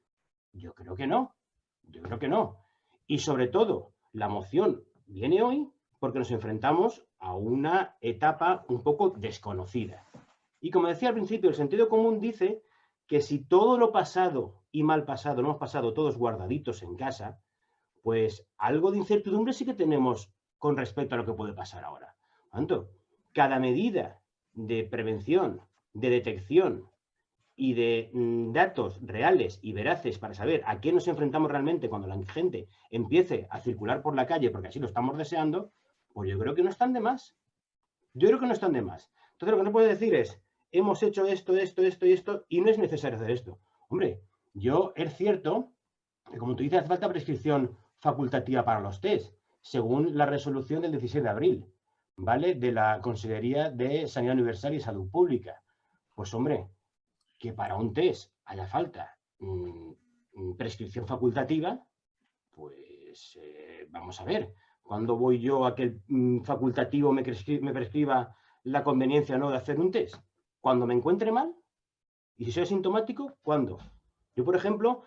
Yo creo que no. Yo creo que no. Y sobre todo, la moción viene hoy porque nos enfrentamos a una etapa un poco desconocida. Y como decía al principio, el sentido común dice que si todo lo pasado y mal pasado lo hemos pasado todos guardaditos en casa, pues algo de incertidumbre sí que tenemos con respecto a lo que puede pasar ahora. Tanto, cada medida de prevención, de detección y de datos reales y veraces para saber a qué nos enfrentamos realmente cuando la gente empiece a circular por la calle, porque así lo estamos deseando, pues yo creo que no están de más. Yo creo que no están de más. Entonces lo que no puedo decir es, hemos hecho esto, esto, esto y esto, y no es necesario hacer esto. Hombre, es cierto que, como tú dices, hace falta prescripción facultativa para los test, según la resolución del 16 de abril, ¿vale? De la Consejería de Sanidad Universal y Salud Pública. Pues hombre, que para un test haya falta prescripción facultativa, pues vamos a ver, ¿cuándo voy yo a que el facultativo me prescriba la conveniencia o no de hacer un test? ¿Cuando me encuentre mal? ¿Y si soy asintomático? ¿Cuándo? Yo, por ejemplo,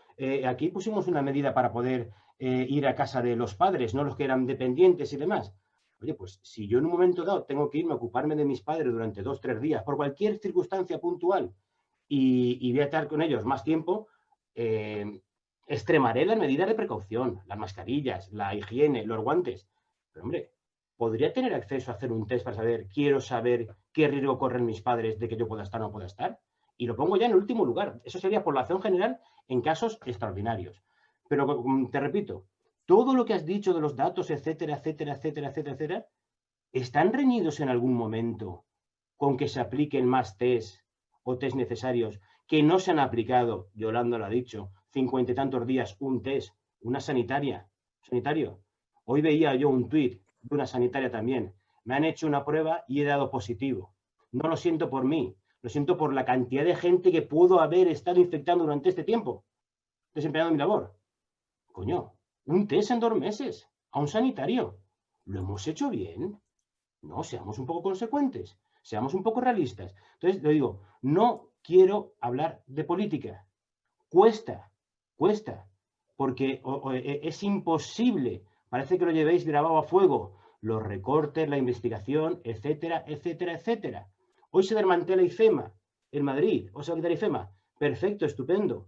aquí pusimos una medida para poder ir a casa de los padres, no los que eran dependientes y demás. Oye, pues si yo en un momento dado tengo que irme a ocuparme de mis padres durante 2 o 3 días, por cualquier circunstancia puntual, y voy a estar con ellos más tiempo, extremaré las medidas de precaución, las mascarillas, la higiene, los guantes. Pero, hombre, ¿podría tener acceso a hacer un test para quiero saber qué riesgo corren mis padres de que yo pueda estar o no pueda estar? Y lo pongo ya en el último lugar. Eso sería población general en casos extraordinarios. Pero te repito, todo lo que has dicho de los datos, etcétera, etcétera, etcétera, etcétera, etcétera, ¿están reñidos en algún momento con que se apliquen más test o test necesarios que no se han aplicado? Yolanda lo ha dicho, 50 y tantos días un test, una sanitario. Hoy veía yo un tuit de una sanitaria también. Me han hecho una prueba y he dado positivo. No lo siento por mí, lo siento por la cantidad de gente que pudo haber estado infectando durante este tiempo, desempeñando mi labor. Coño, un test en 2 meses a un sanitario. ¿Lo hemos hecho bien? No, seamos un poco consecuentes, seamos un poco realistas. Entonces, le digo, no quiero hablar de política. Cuesta, porque es imposible, parece que lo llevéis grabado a fuego, los recortes, la investigación, etcétera, etcétera, etcétera. Hoy se desmantela IFEMA en Madrid, o se va a quitar IFEMA. Perfecto, estupendo.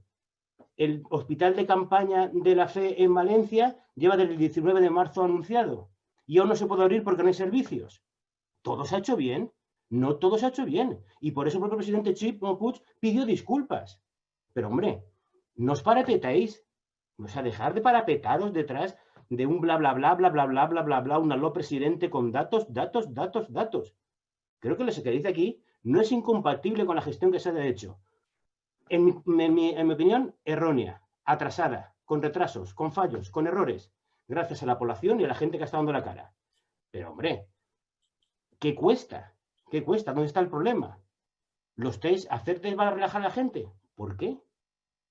El hospital de campaña de la Fe en Valencia lleva desde el 19 de marzo anunciado y aún no se puede abrir porque no hay servicios. ¿Todo se ha hecho bien? No todo se ha hecho bien. Y por eso el propio presidente Puig pidió disculpas. Pero, hombre, no os parapetéis. O sea, dejar de parapetaros detrás de un bla, bla, bla, bla, bla, bla, bla, bla, bla, un aló presidente con datos. Creo que lo que dice aquí no es incompatible con la gestión que se ha hecho. En mi opinión, errónea, atrasada, con retrasos, con fallos, con errores, gracias a la población y a la gente que está dando la cara. Pero, hombre, ¿qué cuesta? ¿Qué cuesta? ¿Dónde está el problema? ¿Los test, hacer test van a relajar a la gente? ¿Por qué?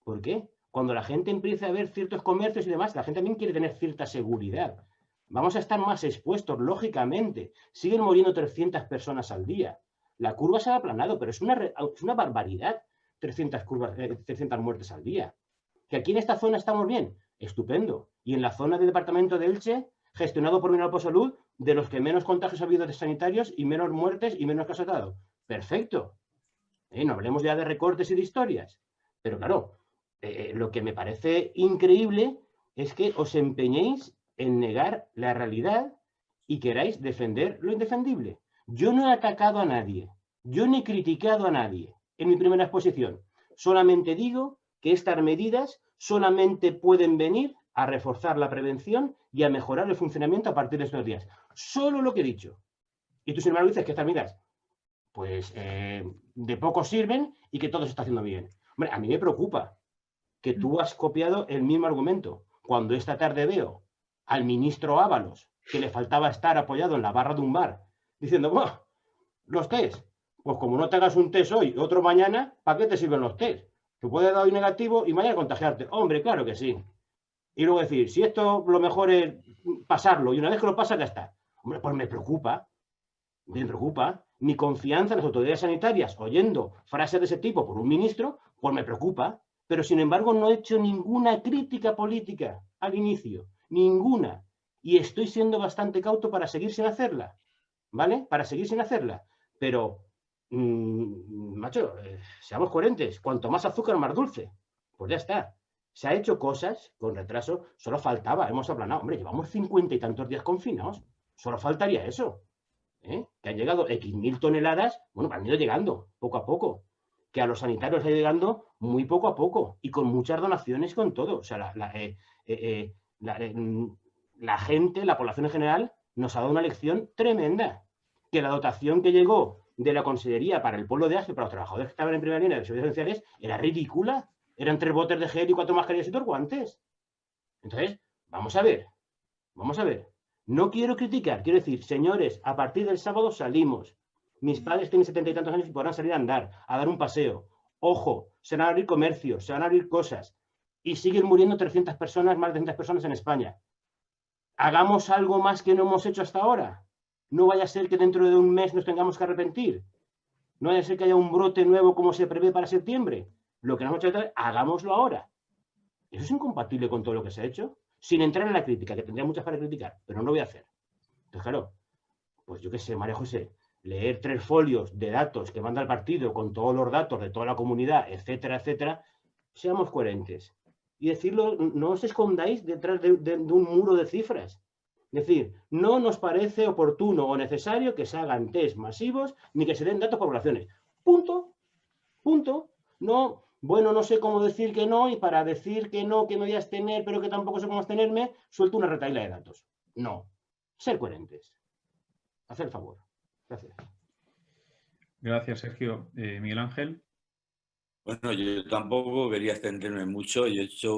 ¿Por qué? Cuando la gente empiece a ver ciertos comercios y demás, la gente también quiere tener cierta seguridad. Vamos a estar más expuestos, lógicamente. Siguen muriendo 300 personas al día. La curva se ha aplanado, pero es una barbaridad. 300 muertes al día. ¿Que aquí en esta zona estamos bien? Estupendo. Y en la zona del departamento de Elche, gestionado por Mineral Salud, de los que menos contagios ha habido de sanitarios y menos muertes y menos casos dado. Perfecto. No hablemos ya de recortes y de historias. Pero claro, lo que me parece increíble es que os empeñéis en negar la realidad y queráis defender lo indefendible. Yo no he atacado a nadie. Yo no he criticado a nadie en mi primera exposición. Solamente digo que estas medidas solamente pueden venir a reforzar la prevención y a mejorar el funcionamiento a partir de estos días. Solo lo que he dicho. Y tú, sin embargo, dices que estas medidas, pues, de poco sirven y que todo se está haciendo bien. Hombre, a mí me preocupa que tú has copiado el mismo argumento. Cuando esta tarde veo al ministro Ábalos, que le faltaba estar apoyado en la barra de un bar, diciendo, bueno, los test, pues como no te hagas un test hoy y otro mañana, ¿para qué te sirven los test? Te puedes dar hoy negativo y mañana contagiarte. Hombre, claro que sí. Y luego decir, si esto lo mejor es pasarlo y una vez que lo pasas ya está. Hombre, pues me preocupa. mi confianza en las autoridades sanitarias oyendo frases de ese tipo por un ministro, pues me preocupa. Pero, sin embargo, no he hecho ninguna crítica política al inicio, ninguna. Y estoy siendo bastante cauto para seguir sin hacerla, ¿vale? Para seguir sin hacerla. Pero, macho, seamos coherentes. Cuanto más azúcar, más dulce. Pues ya está. Se ha hecho cosas con retraso, solo faltaba, hemos aplanado. Hombre, llevamos 50 y tantos días confinados. Solo faltaría eso. Que han llegado X mil toneladas, bueno, han ido llegando poco a poco. Que a los sanitarios ha ido llegando muy poco a poco y con muchas donaciones, con todo. O sea, la gente, la población en general, nos ha dado una lección tremenda. Que la dotación que llegó de la Consellería para el pueblo de Aspe, para los trabajadores que estaban en primera línea de servicios esenciales, era ridícula. Eran 3 botes de gel y 4 mascarillas y 2 guantes. Entonces, vamos a ver. Vamos a ver. No quiero criticar, quiero decir, señores, a partir del sábado salimos. Mis padres tienen 70 y tantos años y podrán salir a andar, a dar un paseo. Ojo, se van a abrir comercios, se van a abrir cosas. Y siguen muriendo 300 personas, más de 300 personas en España. ¿Hagamos algo más que no hemos hecho hasta ahora? No vaya a ser que dentro de un mes nos tengamos que arrepentir. No vaya a ser que haya un brote nuevo como se prevé para septiembre. Lo que no hemos hecho, hagámoslo ahora. ¿Eso es incompatible con todo lo que se ha hecho? Sin entrar en la crítica, que tendría muchas para criticar, pero no lo voy a hacer. Entonces, claro, pues yo qué sé, María José, leer 3 folios de datos que manda el partido con todos los datos de toda la comunidad, etcétera, etcétera, seamos coherentes. Y decirlo, no os escondáis detrás de un muro de cifras. Es decir, no nos parece oportuno o necesario que se hagan test masivos ni que se den datos por poblaciones. Punto. Punto. No... Bueno, no sé cómo decir que no, y para decir que no voy a abstener, pero que tampoco sé cómo abstenerme, suelto una retahíla de datos. No. Ser coherentes. Hacer el favor. Gracias. Gracias, Sergio. Miguel Ángel. Bueno, yo tampoco quería extenderme mucho. Yo he hecho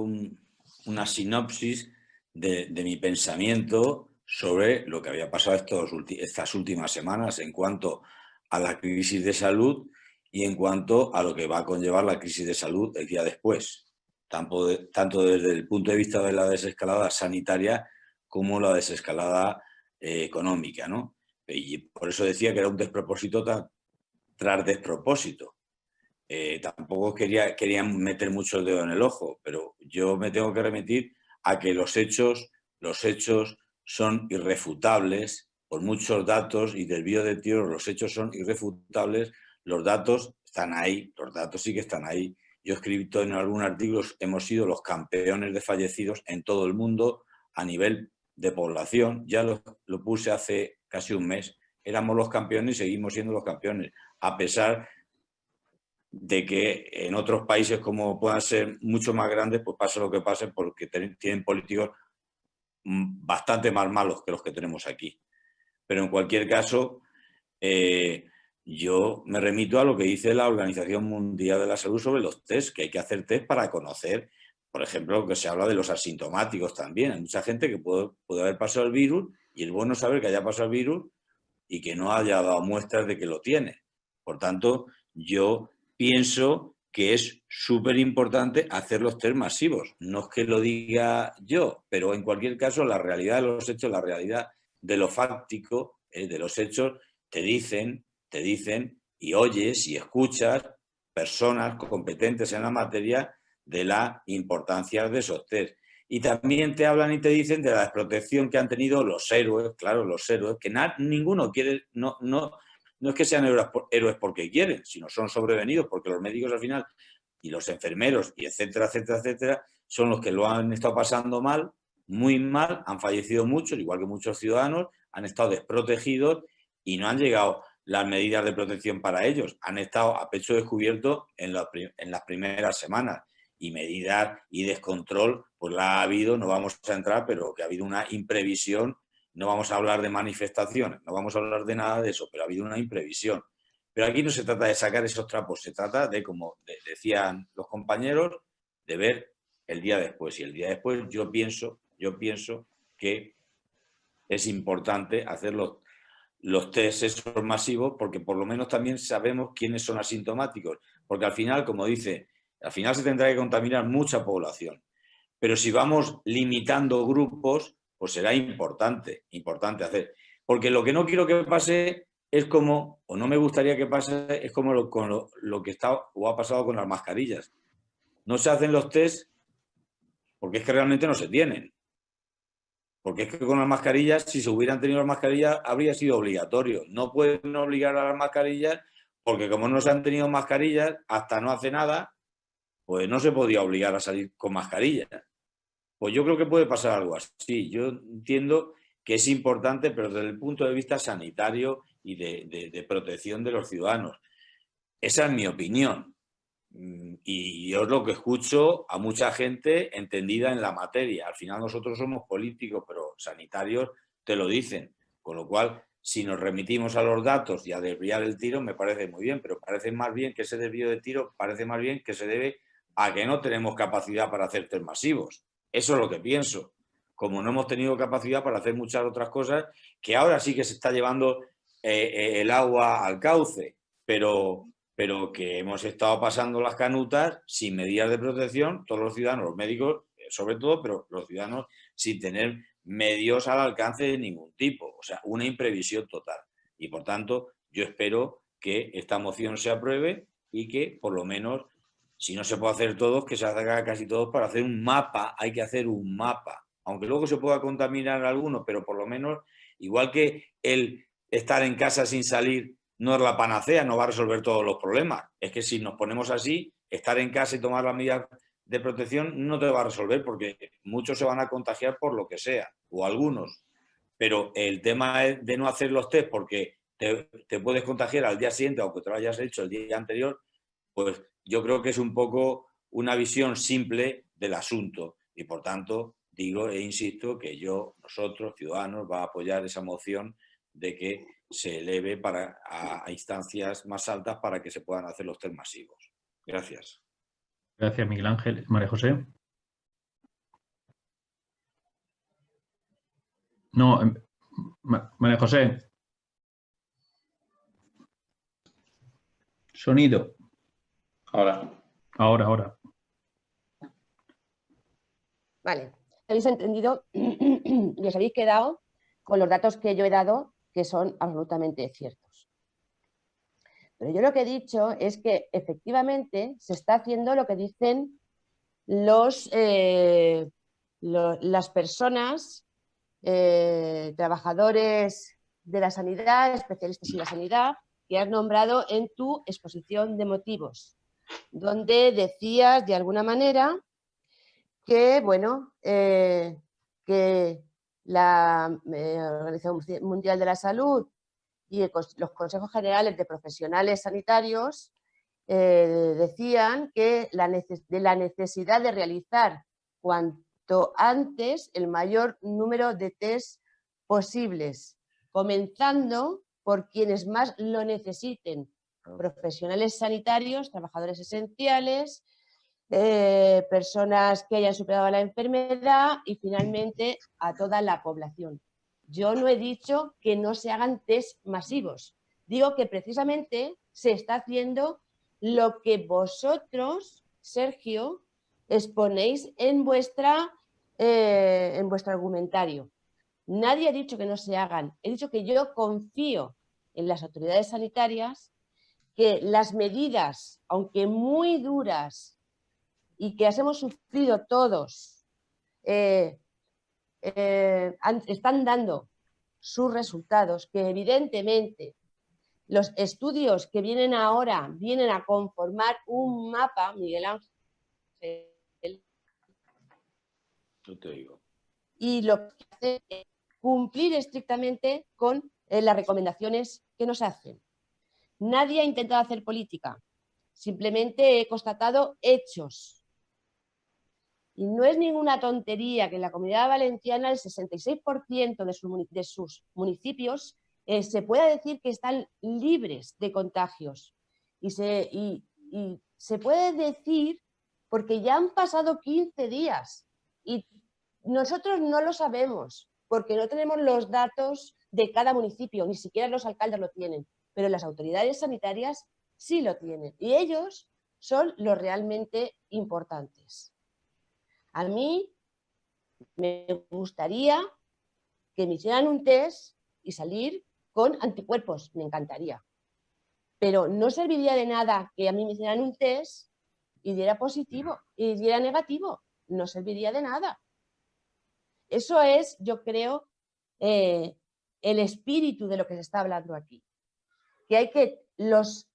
una sinopsis de mi pensamiento sobre lo que había pasado estas últimas semanas en cuanto a la crisis de salud y en cuanto a lo que va a conllevar la crisis de salud el día después, tanto desde el punto de vista de la desescalada sanitaria como la desescalada económica, ¿no? Y por eso decía que era un despropósito tras despropósito. Tampoco querían meter mucho el dedo en el ojo, pero yo me tengo que remitir a que los hechos son irrefutables por muchos datos, y del vídeo de tiro los hechos son irrefutables. Los datos están ahí, los datos sí que están ahí. Yo he escrito en algún artículo, hemos sido los campeones de fallecidos en todo el mundo a nivel de población. Ya lo puse hace casi un mes. Éramos los campeones y seguimos siendo los campeones, a pesar de que en otros países como puedan ser mucho más grandes, pues pase lo que pase, porque tienen políticos bastante más malos que los que tenemos aquí. Pero en cualquier caso, yo me remito a lo que dice la Organización Mundial de la Salud sobre los test, que hay que hacer test para conocer, por ejemplo, que se habla de los asintomáticos también. Hay mucha gente que puede haber pasado el virus, y es bueno saber que haya pasado el virus y que no haya dado muestras de que lo tiene. Por tanto, yo pienso que es súper importante hacer los test masivos. No es que lo diga yo, pero en cualquier caso la realidad de los hechos, la realidad de lo fáctico, de los hechos, te dicen y oyes y escuchas personas competentes en la materia de la importancia de esos test. Y también te hablan y te dicen de la desprotección que han tenido los héroes, claro, los héroes, que ninguno quiere, no es que sean héroes porque quieren, sino son sobrevenidos porque los médicos al final y los enfermeros y etcétera, etcétera, etcétera, son los que lo han estado pasando mal, muy mal, han fallecido muchos, igual que muchos ciudadanos, han estado desprotegidos y no han llegado las medidas de protección para ellos. Han estado a pecho descubierto en las primeras semanas, y medidas y descontrol, pues la ha habido, no vamos a entrar, pero que ha habido una imprevisión. No vamos a hablar de manifestaciones, no vamos a hablar de nada de eso, pero ha habido una imprevisión. Pero aquí no se trata de sacar esos trapos, se trata de, como decían los compañeros, de ver el día después. Y el día después yo pienso que es importante hacer los test esos masivos, porque por lo menos también sabemos quiénes son asintomáticos. Porque al final, como dice, al final se tendrá que contaminar mucha población. Pero si vamos limitando grupos, pues será importante hacer. Porque lo que no quiero que pase es como, o no me gustaría que pase, es como con lo que está o ha pasado con las mascarillas. No se hacen los test porque es que realmente no se tienen. Porque es que con las mascarillas, si se hubieran tenido las mascarillas, habría sido obligatorio. No pueden obligar a las mascarillas porque como no se han tenido mascarillas, hasta no hace nada, pues no se podía obligar a salir con mascarillas. Pues yo creo que puede pasar algo así. Yo entiendo que es importante, pero desde el punto de vista sanitario y de protección de los ciudadanos. Esa es mi opinión. Y yo es lo que escucho a mucha gente entendida en la materia. Al final nosotros somos políticos, pero sanitarios te lo dicen. Con lo cual, si nos remitimos a los datos y a desviar el tiro, me parece muy bien, pero parece más bien que ese desvío de tiro parece más bien que se debe a que no tenemos capacidad para hacer test masivos. Eso es lo que pienso. Como no hemos tenido capacidad para hacer muchas otras cosas, que ahora sí que se está llevando el agua al cauce, pero que hemos estado pasando las canutas sin medidas de protección, todos los ciudadanos, los médicos sobre todo, pero los ciudadanos sin tener medios al alcance de ningún tipo, o sea, una imprevisión total. Y por tanto, yo espero que esta moción se apruebe y que por lo menos, si no se puede hacer todos, que se haga casi todos para hacer un mapa, hay que hacer un mapa, aunque luego se pueda contaminar algunos, pero por lo menos, igual que el estar en casa sin salir no es la panacea, no va a resolver todos los problemas. Es que si nos ponemos así, estar en casa y tomar las medidas de protección no te va a resolver porque muchos se van a contagiar por lo que sea, o algunos. Pero el tema es de no hacer los test porque te puedes contagiar al día siguiente, aunque te lo hayas hecho el día anterior, pues yo creo que es un poco una visión simple del asunto. Y por tanto, digo e insisto que nosotros, ciudadanos, va a apoyar esa moción de que se eleve a instancias más altas para que se puedan hacer los test masivos. Gracias. Gracias, Miguel Ángel. María José. No, María José. Sonido. Ahora. Vale. Habéis entendido y os habéis quedado con los datos que yo he dado, que son absolutamente ciertos. Pero yo lo que he dicho es que efectivamente se está haciendo lo que dicen las personas, trabajadores de la sanidad, especialistas en la sanidad, que has nombrado en tu exposición de motivos, donde decías de alguna manera que, bueno, que la Organización Mundial de la Salud y los consejos generales de profesionales sanitarios decían que de la necesidad de realizar cuanto antes el mayor número de test posibles, comenzando por quienes más lo necesiten, profesionales sanitarios, trabajadores esenciales, personas que hayan superado la enfermedad y finalmente a toda la población. Yo no he dicho que no se hagan test masivos, digo que precisamente se está haciendo lo que vosotros, Sergio, exponéis en vuestro argumentario. Nadie ha dicho que no se hagan, he dicho que yo confío en las autoridades sanitarias que las medidas, aunque muy duras, y que hemos sufrido todos, están dando sus resultados, que evidentemente los estudios que vienen ahora vienen a conformar un mapa, Miguel Ángel. Yo te digo. Y lo que hace es cumplir estrictamente con las recomendaciones que nos hacen. Nadie ha intentado hacer política, simplemente he constatado hechos. Y no es ninguna tontería que en la Comunidad Valenciana el 66% de sus municipios se pueda decir que están libres de contagios. Y se puede decir porque ya han pasado 15 días y nosotros no lo sabemos porque no tenemos los datos de cada municipio, ni siquiera los alcaldes lo tienen, pero las autoridades sanitarias sí lo tienen y ellos son los realmente importantes. A mí me gustaría que me hicieran un test y salir con anticuerpos, me encantaría. Pero no serviría de nada que a mí me hicieran un test y diera positivo y diera negativo. No serviría de nada. Eso es, yo creo, el espíritu de lo que se está hablando aquí. Que hay que los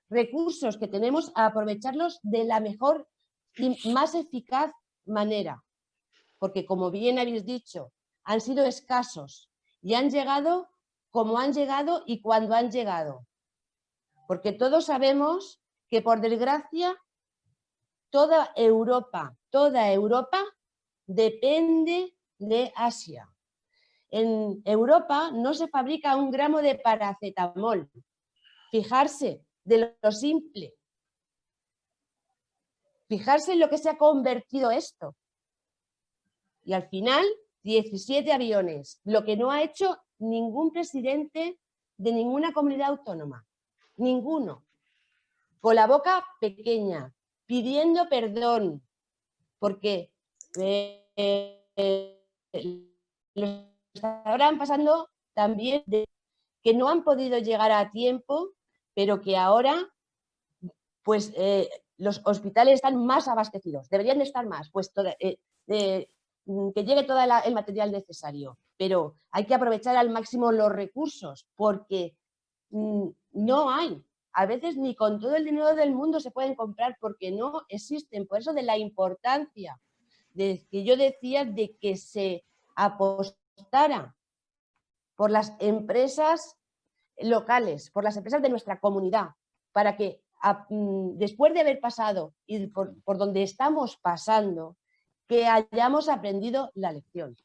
recursos que tenemos a aprovecharlos de la mejor y más eficaz manera. Porque, como bien habéis dicho, han sido escasos y han llegado como han llegado y cuando han llegado. Porque todos sabemos que, por desgracia, toda Europa depende de Asia. En Europa no se fabrica un gramo de paracetamol. Fijarse de lo simple. Fijarse en lo que se ha convertido esto. Y al final, 17 aviones, lo que no ha hecho ningún presidente de ninguna comunidad autónoma. Ninguno. Con la boca pequeña, pidiendo perdón, porque lo estarán pasando también de que no han podido llegar a tiempo, pero que ahora pues los hospitales están más abastecidos, deberían de estar más, pues que llegue todo el material necesario, pero hay que aprovechar al máximo los recursos, porque no hay, a veces ni con todo el dinero del mundo se pueden comprar porque no existen. Por eso de la importancia de que yo decía de que se apostara por las empresas locales, por las empresas de nuestra comunidad, para que después de haber pasado y por donde estamos pasando, que hayamos aprendido la lección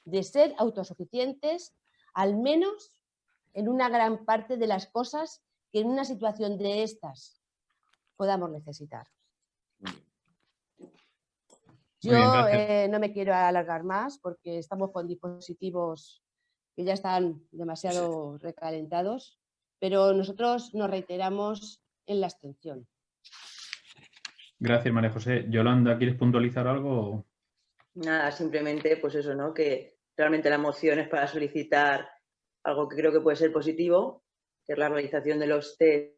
de ser autosuficientes, al menos en una gran parte de las cosas que en una situación de estas podamos necesitar. Yo no me quiero alargar más porque estamos con dispositivos que ya están demasiado recalentados, pero nosotros nos reiteramos en la abstención. Gracias, María José. Yolanda, ¿quieres puntualizar algo? Nada, simplemente pues eso, ¿no? Que realmente la moción es para solicitar algo que creo que puede ser positivo, que es la realización de los test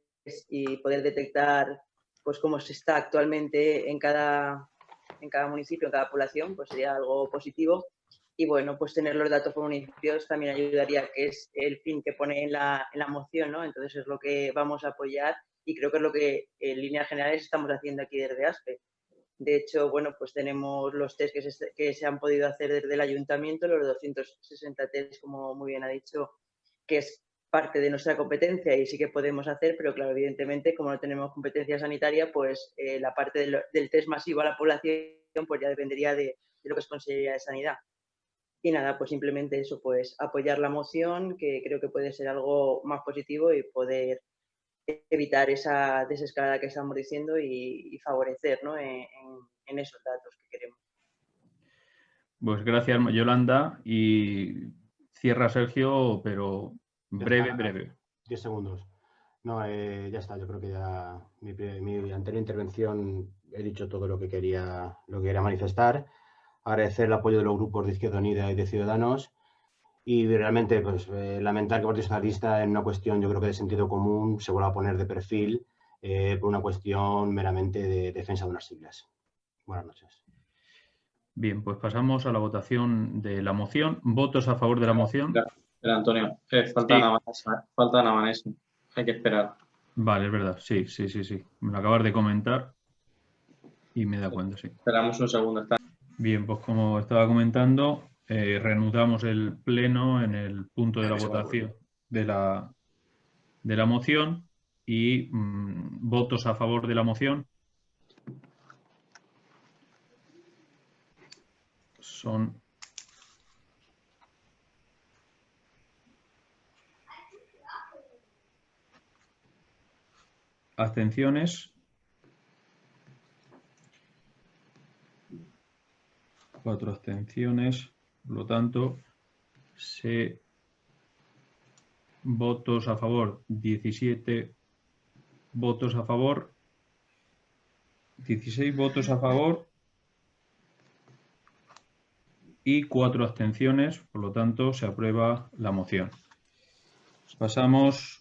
y poder detectar pues cómo se está actualmente en cada municipio, en cada población, pues sería algo positivo. Y bueno, pues tener los datos por municipios también ayudaría, que es el fin que pone en la moción, ¿no? Entonces es lo que vamos a apoyar y creo que es lo que en líneas generales estamos haciendo aquí desde ASPE. De hecho, bueno, pues tenemos los test que se han podido hacer desde el ayuntamiento, los 260 test, como muy bien ha dicho, que es parte de nuestra competencia y sí que podemos hacer, pero claro, evidentemente, como no tenemos competencia sanitaria, pues la parte del test masivo a la población pues ya dependería de lo que es Consejería de Sanidad. Y nada, pues simplemente eso, pues apoyar la moción, que creo que puede ser algo más positivo y poder evitar esa desescalada que estamos diciendo y favorecer, ¿no? en esos datos que queremos. Pues gracias, Yolanda. Y cierra Sergio, pero breve. 10 segundos. No, ya está. Yo creo que ya mi anterior intervención he dicho todo lo que quería manifestar. Agradecer el apoyo de los grupos de Izquierda Unida y de Ciudadanos. Y realmente, pues, lamentar que el Partido Socialista, en una cuestión, yo creo que de sentido común, se vuelva a poner de perfil por una cuestión meramente de defensa de unas siglas. Buenas noches. Bien, pues pasamos a la votación de la moción. ¿Votos a favor de la moción? Pero Antonio, falta Ana Vanessa. Hay que esperar. Vale, es verdad. Sí. Me lo acabas de comentar y me da cuenta, sí. Esperamos un segundo. Bien, pues como estaba comentando, reanudamos el pleno en el punto de la votación de la moción y votos a favor de la moción son abstenciones, 4 abstenciones, por lo tanto, votos a favor, 17 votos a favor, 16 votos a favor y 4 abstenciones, por lo tanto, se aprueba la moción. Pasamos